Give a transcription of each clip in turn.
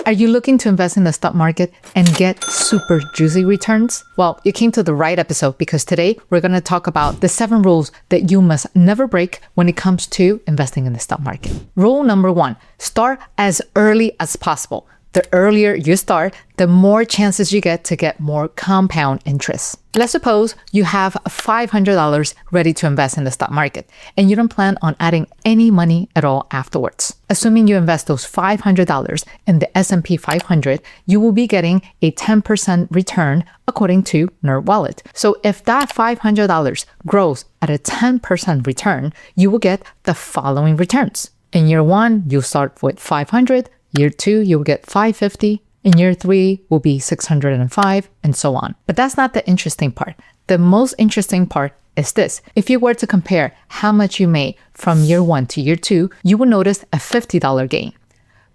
Are you looking to invest in the stock market and get super juicy returns? Well, you came to the right episode because today we're going to talk about the 7 rules that you must never break when it comes to investing in the stock market. Rule number 1, start as early as possible. The earlier you start, the more chances you get to get more compound interest. Let's suppose you have $500 ready to invest in the stock market and you don't plan on adding any money at all afterwards. Assuming you invest those $500 in the S&P 500, you will be getting a 10% return according to NerdWallet. So if that $500 grows at a 10% return, you will get the following returns. In year 1, you'll start with $500. Year 2, you'll get $550. In year 3 will be $605, and so on. But that's not the interesting part. The most interesting part is this. If you were to compare how much you made from year 1 to year 2, you will notice a $50 gain.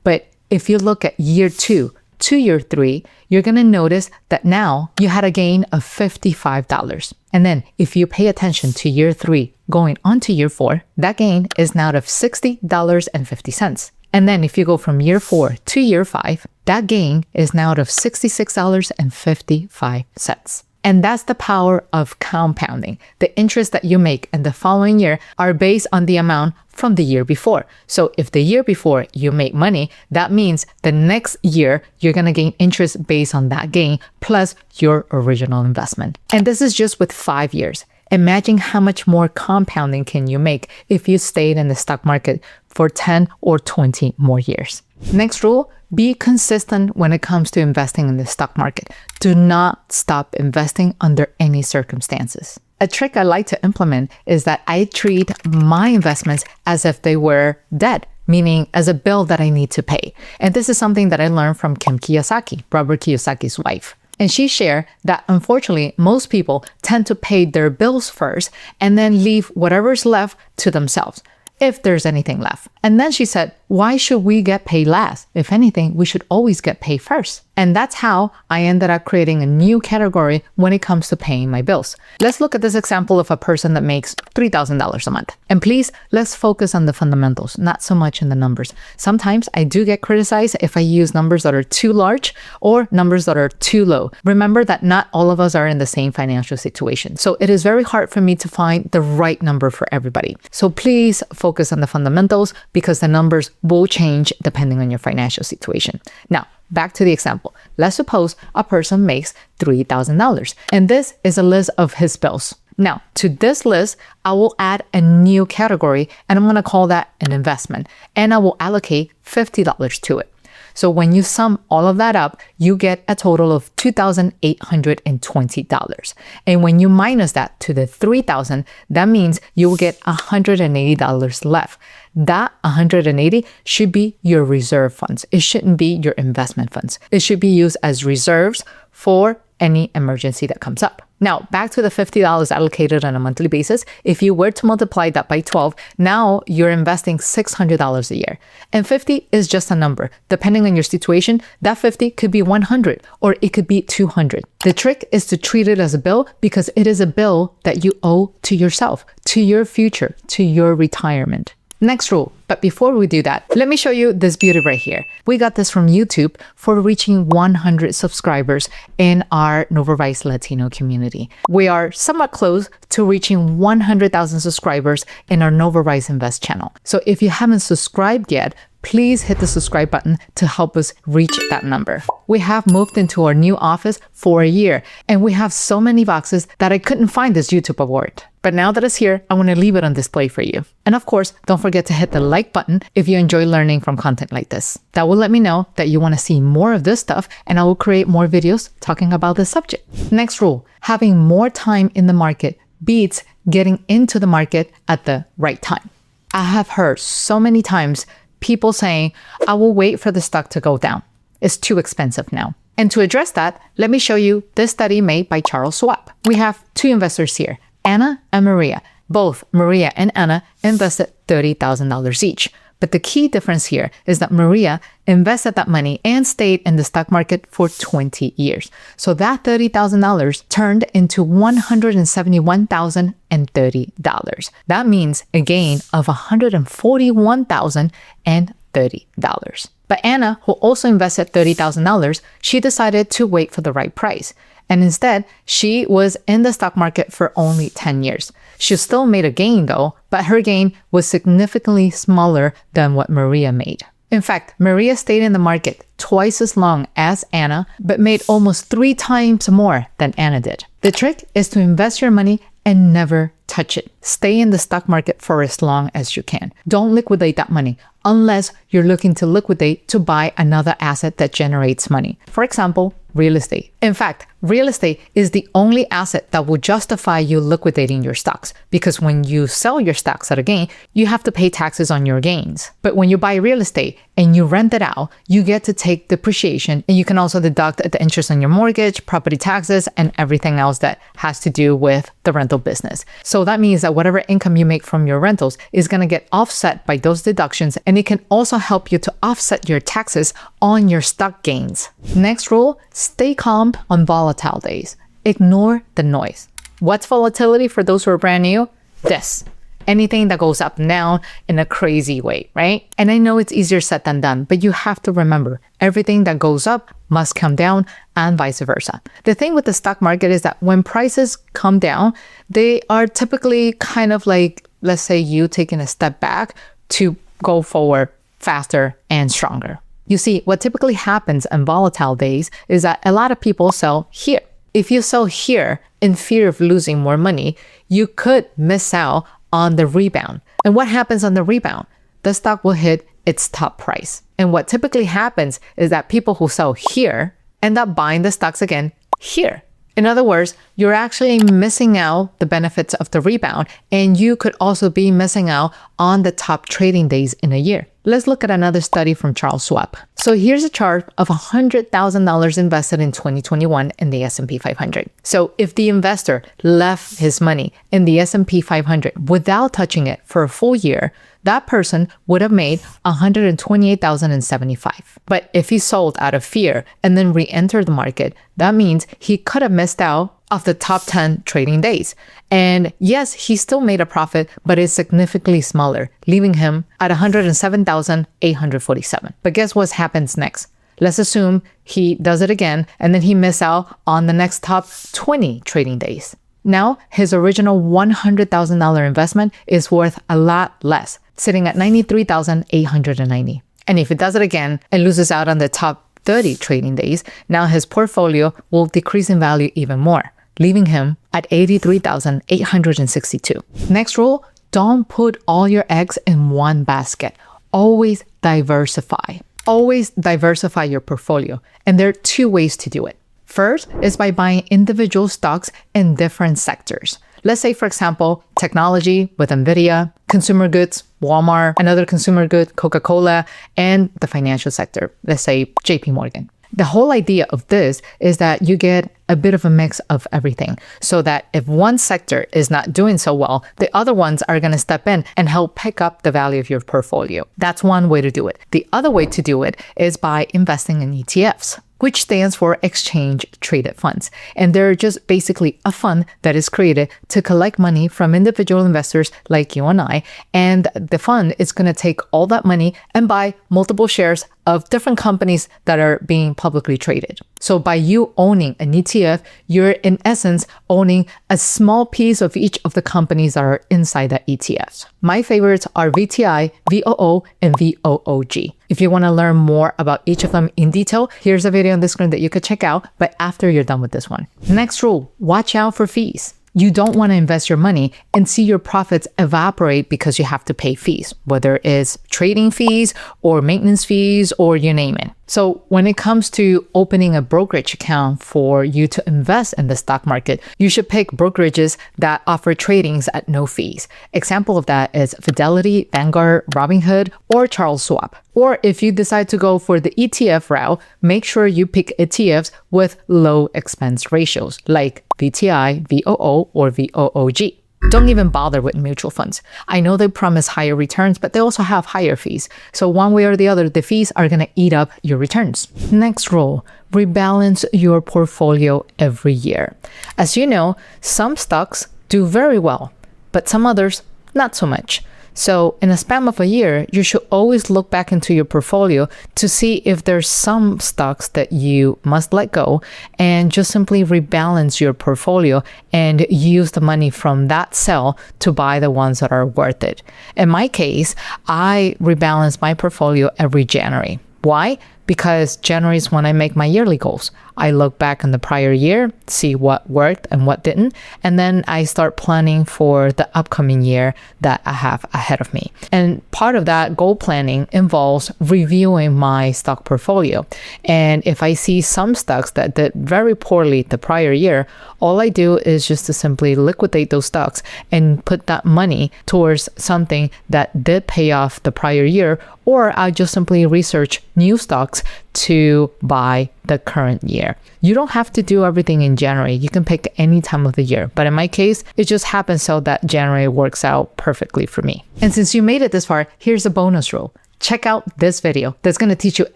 But if you look at year 2 to year 3, you're going to notice that now you had a gain of $55. And then if you pay attention to year 3 going on to year 4, that gain is now of $60.50. And then if you go from year 4 to year 5, that gain is now of $66.55. And that's the power of compounding. The interest that you make in the following year are based on the amount from the year before. So if the year before you make money, that means the next year you're going to gain interest based on that gain plus your original investment. And this is just with 5 years. Imagine how much more compounding can you make if you stayed in the stock market for 10 or 20 more years. Next rule, be consistent when it comes to investing in the stock market. Do not stop investing under any circumstances. A trick I like to implement is that I treat my investments as if they were debt, meaning as a bill that I need to pay. And this is something that I learned from Kim Kiyosaki, Robert Kiyosaki's wife. And she shared that unfortunately, most people tend to pay their bills first and then leave whatever's left to themselves, if there's anything left. And then she said, why should we get paid last? If anything, we should always get paid first. And that's how I ended up creating a new category when it comes to paying my bills. Let's look at this example of a person that makes $3,000 a month. And please, let's focus on the fundamentals, not so much in the numbers. Sometimes I do get criticized if I use numbers that are too large or numbers that are too low. Remember that not all of us are in the same financial situation. So it is very hard for me to find the right number for everybody. So please focus on the fundamentals because the numbers will change depending on your financial situation. Now, back to the example. Let's suppose a person makes $3,000 and this is a list of his bills. Now, to this list, I will add a new category and I'm going to call that an investment and I will allocate $50 to it. So when you sum all of that up, you get a total of $2,820. And when you minus that to the $3,000, that means you will get $180 left. That $180 should be your reserve funds. It shouldn't be your investment funds. It should be used as reserves for any emergency that comes up. Now, back to the $50 allocated on a monthly basis. If you were to multiply that by 12, now you're investing $600 a year. And 50 is just a number. Depending on your situation, that 50 could be 100 or it could be 200. The trick is to treat it as a bill because it is a bill that you owe to yourself, to your future, to your retirement. Next rule, but before we do that, let me show you this beauty right here. We got this from YouTube for reaching 100 subscribers in our Novarise Latino community. We are somewhat close to reaching 100,000 subscribers in our Novarise Invest channel. So if you haven't subscribed yet, please hit the subscribe button to help us reach that number. We have moved into our new office for a year, and we have so many boxes that I couldn't find this YouTube award. But now that it's here, I want to leave it on display for you. And of course, don't forget to hit the like button if you enjoy learning from content like this. That will let me know that you want to see more of this stuff, and I will create more videos talking about this subject. Next rule, having more time in the market beats getting into the market at the right time. I have heard so many times people saying, I will wait for the stock to go down. It's too expensive now. And to address that, let me show you this study made by Charles Schwab. We have 2 investors here, Anna and Maria. Both Maria and Anna invested $30,000 each. But the key difference here is that Maria invested that money and stayed in the stock market for 20 years. So that $30,000 turned into $171,030. That means a gain of $141,030. But Anna, who also invested $30,000, she decided to wait for the right price. And instead, she was in the stock market for only 10 years. She still made a gain though, but her gain was significantly smaller than what Maria made. In fact, Maria stayed in the market twice as long as Anna, but made almost 3 times more than Anna did. The trick is to invest your money and never touch it. Stay in the stock market for as long as you can. Don't liquidate that money unless you're looking to liquidate to buy another asset that generates money. For example, real estate. In fact, real estate is the only asset that will justify you liquidating your stocks, because when you sell your stocks at a gain, you have to pay taxes on your gains. But when you buy real estate and you rent it out, you get to take depreciation, and you can also deduct the interest on your mortgage, property taxes, and everything else that has to do with the rental business. So that means that whatever income you make from your rentals is going to get offset by those deductions, and it can also help you to offset your taxes on your stock gains. Next rule, stay calm on volatile days. Ignore the noise. What's volatility for those who are brand new? This. Anything that goes up and down in a crazy way, right? And I know it's easier said than done, but you have to remember, everything that goes up must come down and vice versa. The thing with the stock market is that when prices come down, they are typically kind of like, let's say you taking a step back to go forward faster and stronger. You see, what typically happens on volatile days is that a lot of people sell here. If you sell here in fear of losing more money, you could miss out on the rebound. And what happens on the rebound? The stock will hit its top price. And what typically happens is that people who sell here end up buying the stocks again here. In other words, you're actually missing out the benefits of the rebound, and you could also be missing out on the top trading days in a year. Let's look at another study from Charles Schwab. So here's a chart of $100,000 invested in 2021 in the S&P 500. So if the investor left his money in the S&P 500 without touching it for a full year, that person would have made $128,075. But if he sold out of fear and then re-entered the market, that means he could have missed out of the top 10 trading days. And yes, he still made a profit, but it's significantly smaller, leaving him at $107,847. But guess what happens next? Let's assume he does it again, and then he missed out on the next top 20 trading days. Now, his original $100,000 investment is worth a lot less, sitting at $93,890. And if he does it again and loses out on the top 30 trading days, now his portfolio will decrease in value even more, leaving him at $83,862. Next rule, don't put all your eggs in one basket. Always diversify. Always diversify your portfolio. And there are 2 ways to do it. First is by buying individual stocks in different sectors. Let's say, for example, technology with NVIDIA, consumer goods, Walmart, another consumer good, Coca-Cola, and the financial sector, let's say JP Morgan. The whole idea of this is that you get a bit of a mix of everything, so that if one sector is not doing so well, the other ones are going to step in and help pick up the value of your portfolio. That's one way to do it. The other way to do it is by investing in ETFs, which stands for Exchange Traded Funds. And they're just basically a fund that is created to collect money from individual investors like you and I. And the fund is going to take all that money and buy multiple shares of different companies that are being publicly traded. So by you owning an ETF, you're in essence owning a small piece of each of the companies that are inside that ETF. My favorites are VTI, VOO, and VOOG. If you want to learn more about each of them in detail, here's a video on the screen that you could check out, but after you're done with this one. Next rule, watch out for fees. You don't want to invest your money and see your profits evaporate because you have to pay fees, whether it's trading fees or maintenance fees or you name it. So when it comes to opening a brokerage account for you to invest in the stock market, you should pick brokerages that offer tradings at no fees. Example of that is Fidelity, Vanguard, Robinhood, or Charles Schwab. Or if you decide to go for the ETF route, make sure you pick ETFs with low expense ratios like VTI, VOO, or VOOG. Don't even bother with mutual funds. I know they promise higher returns, but they also have higher fees. So one way or the other, the fees are going to eat up your returns. Next rule, rebalance your portfolio every year. As you know, some stocks do very well, but some others not so much. So in a span of a year, you should always look back into your portfolio to see if there's some stocks that you must let go and just simply rebalance your portfolio and use the money from that sale to buy the ones that are worth it. In my case, I rebalance my portfolio every January. Why? Because January is when I make my yearly goals. I look back on the prior year, see what worked and what didn't, and then I start planning for the upcoming year that I have ahead of me. And part of that goal planning involves reviewing my stock portfolio. And if I see some stocks that did very poorly the prior year, all I do is just to simply liquidate those stocks and put that money towards something that did pay off the prior year, or I just simply research new stocks to buy the current year. You don't have to do everything in January. You can pick any time of the year. But in my case, it just happens so that January works out perfectly for me. And since you made it this far, here's a bonus rule. Check out this video. That's going to teach you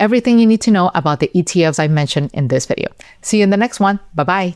everything you need to know about the ETFs I mentioned in this video. See you in the next one. Bye-bye.